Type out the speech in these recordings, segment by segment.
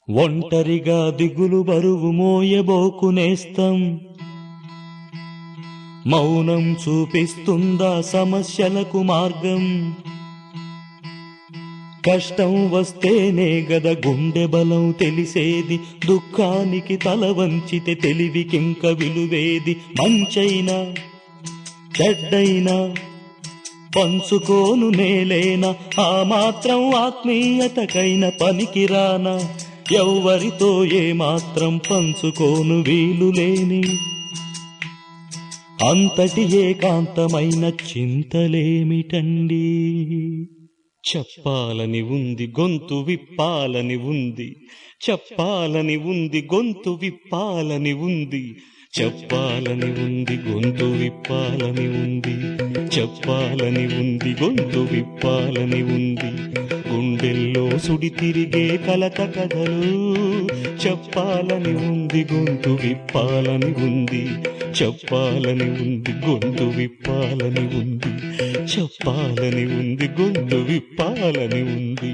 ఒంటరిగా దిగులు బరువు మోయబోకునేస్తం, మౌనం చూపిస్తుందా సమస్యలకు మార్గం? కష్టం వస్తేనే గద గుండె బలం తెలిసేది, దుఃఖానికి తల వంచితే తెలివికింక విలువేది? మంచైనా చెడ్డైనా పంచుకోను నేలేనా, ఆ మాత్రం ఆత్మీయతకైన పనికిరానా? ఎవ్వరితో ఏమాత్రం పంచుకోను వీలులేని అంతటి ఏకాంతమైన చింతలేమిటండి? చెప్పాలని ఉంది, గొంతు విప్పాలని ఉంది, చెప్పాలని ఉంది, గొంతు విప్పాలని ఉంది, చెప్పాలని ఉంది, గొంతు విప్పాలని ఉంది, చెప్పాలని ఉంది, గొంతు విప్పాలని ఉంది. గుండెల్లో సుడి తిరిగే కలత కథలు చెప్పాలని ఉంది, గొంతు విప్పాలని ఉంది, చెప్పాలని ఉంది, గొంతు విప్పాలని ఉంది, చెప్పాలని ఉంది, గొంతు విప్పాలని ఉంది.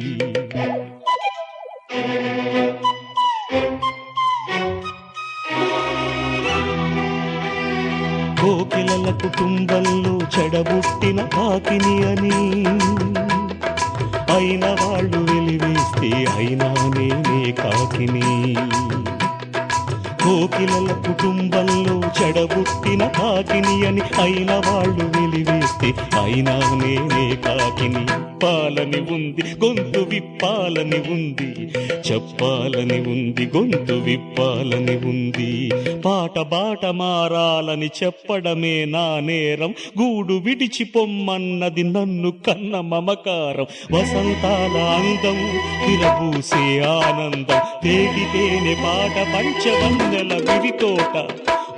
కోకిలల కుటుంబంలో చెడబుట్టిన కాకిని అని అయిన వాళ్ళు వెలివేస్తే అయినా నేనే కాకిని. కోకిలల కుటుంబంలో చెడబుట్టిన కాకిని అని అయిన వాళ్ళు వెలివేస్తే అయినా నేనే కాకిని. పాలని ఉంది, గొంతు విప్పాలని ఉంది, చెప్పాలని ఉంది, గొంతు విప్పాలని ఉంది. పాట బాట మారాలని చెప్పడమే నా నేరం, గూడు విడిచి పొమ్మన్నది నన్ను కన్న మమకారం. వసంతాల అందం విరబూసే ఆనందం, తేగితేనే పాట పంచవన్నెల విరితోట.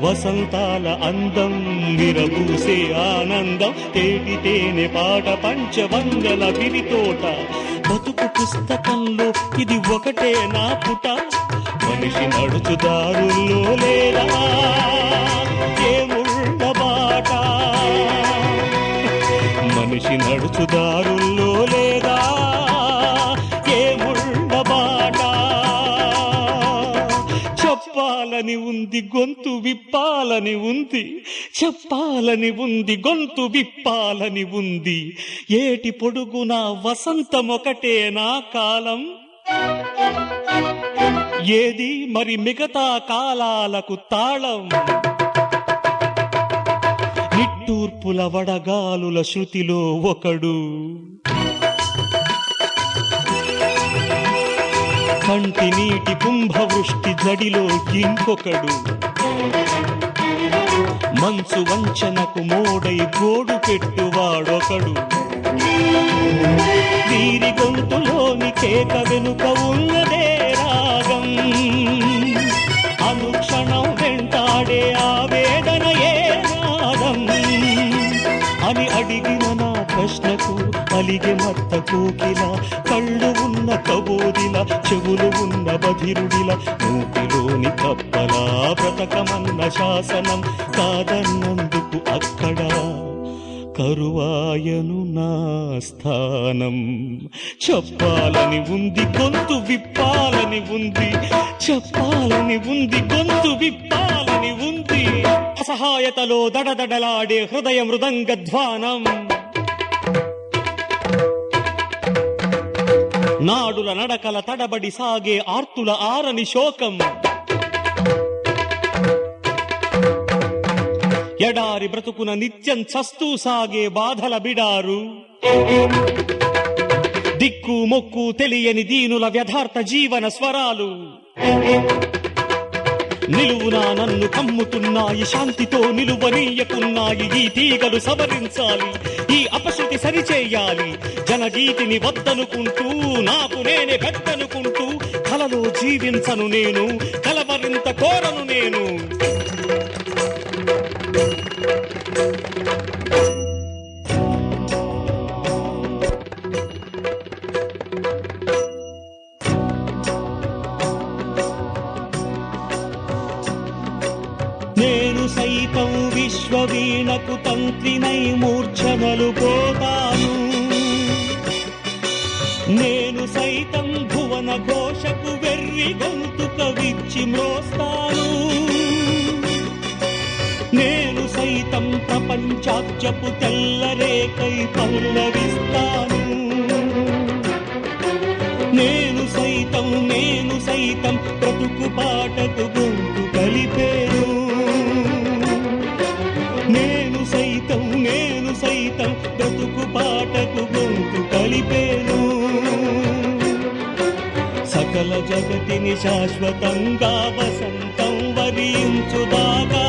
వసంతాల అందం విరబూసే ఆనందం, తేటితేనే పాట పంచవందల విరితోట. బతుకు పుస్తకంలో ఇది ఒకటే నా పుట, మనిషి నడుచుదారుల్లో లేరా ఏముళ్ళ బాట? మనిషి నడుచుదారుల్లో లేదా ఏముళ్ళ బాట? చెప్పాలని ఉంది, గొంతు విప్పాలని ఉంది, చెప్పాలని ఉంది, గొంతు విప్పాలని ఉంది. ఏటి పొడుగున వసంతమొకటే నా కాలం, ఏది మరి మిగతా కాలాలకు తాళం? నిట్టూర్పుల వడగాలుల శృతిలో ఒకడు, కంటి నీటి కుంభవృష్టి జడిలో ఇంకొకడు. మంచు వంచనకు మోడై గోడు పెట్టువాడొకడు. వీరి గొంతులోని కేక వెనుక ఉన్నదే రాగం, అనుక్షణం వెంటాడే ఆవేదన ఏ నాదం అని అడిగిన నా ప్రశ్నకు అలిగే మత్త కోకిల, కళ్ళు ఉన్న కబోదిల, చెవులు ఉన్న బధిరుడిల, మూతిలోని కప్పలా బ్రతకమన్న శాసనం కాదన్నందుకు అక్కడ కరువాయను నా స్థానం. చెప్పాలని ఉంది, గొంతు విప్పాలని ఉంది, చెప్పాలని ఉంది, గొంతు విప్పాలని ఉంది. అసహాయతలో దడదడలాడే హృదయ మృదంగధ్వానం, నాడుల నడకల తడబడి సాగే ఆర్తుల ఆరని శోకం. ఎడారి బ్రతుకున నిత్యం చస్తూ సాగే బాధల బిడారు, దిక్కు మొక్కు తెలియని దీనుల వ్యథార్థ జీవన స్వరాలు. నిలువునా నన్ను కమ్ముతున్నాయి, శాంతితో నిలువనీయకున్నాయి. ఈ తీగలు సవరించాలి, ఈ అపశృతి సరిచేయాలి. జనగీతిని వద్దనుకుంటూ నాకు నేనే పెద్దనుకుంటూ కలలో జీవించను నేను, కలవరింత కోరను నేను. నేను సైతం విశ్వవీణకు తంత్రినై మూర్ఛనలు పోతాను, నేను సైతం భువన ఘోషకు వెర్రి సిరి గొంతుక విచ్చి మ్రోస్తాను. నేను సైతం ప్రపంచాబ్జపు తెల్లరేకై పల్లవిస్తాను. నేను సైతం బ్రతుకు పాటకు గొంతు కలిపేను. నేను సైతం బ్రతుకు పాటకు గొంతు కలిపేను. సకల జగతిని శాశ్వతంగా వసంతం వరించుదాకా,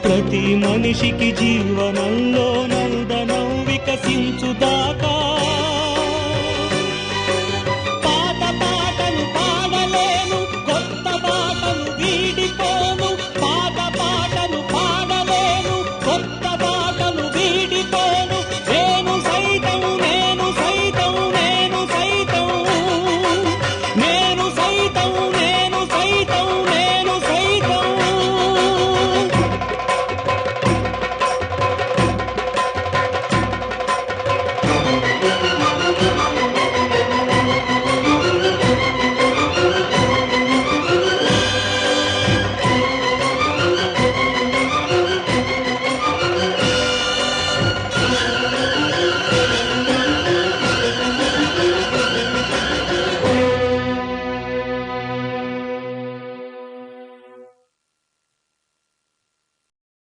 ప్రతి మనిషికి జీవనంలో నందనం వికసించుదాకా.